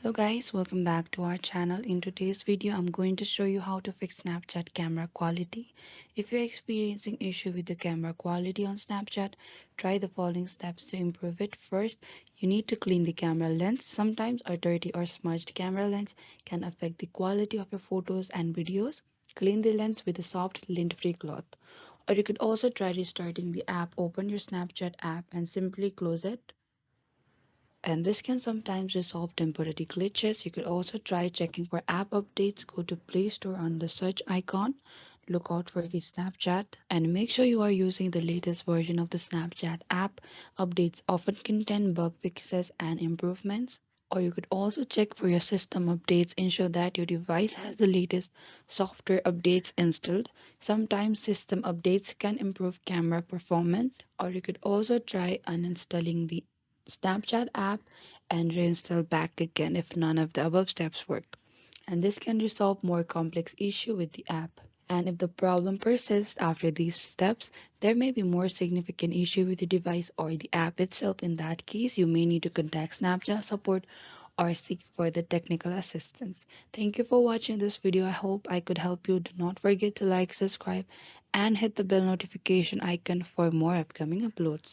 Hello guys, welcome back to our channel. In today's video, I'm going to show you how to fix Snapchat camera quality. If you're experiencing issue with the camera quality on Snapchat, try the following steps to improve it. First, you need to clean the camera lens. Sometimes a dirty or smudged camera lens can affect the quality of your photos and videos. Clean the lens with a soft lint-free cloth. Or you could also try restarting the app. Open your Snapchat app and simply close it, and this can sometimes resolve temporary glitches. You could also try checking for app updates. Go to Play Store on the search icon. Look out for the Snapchat and make sure you are using the latest version of the Snapchat app. Updates often contain bug fixes and improvements. Or you could also check for your system updates. Ensure that your device has the latest software updates installed. Sometimes system updates can improve camera performance. Or you could also try uninstalling the Snapchat app and reinstall back again if none of the above steps work. And this can resolve more complex issue with the app. And if the problem persists after these steps, there may be more significant issue with the device or the app itself. In that case, you may need to contact Snapchat support or seek further technical assistance. Thank you for watching this video. I hope I could help you. Do not forget to like, subscribe, and hit the bell notification icon for more upcoming uploads.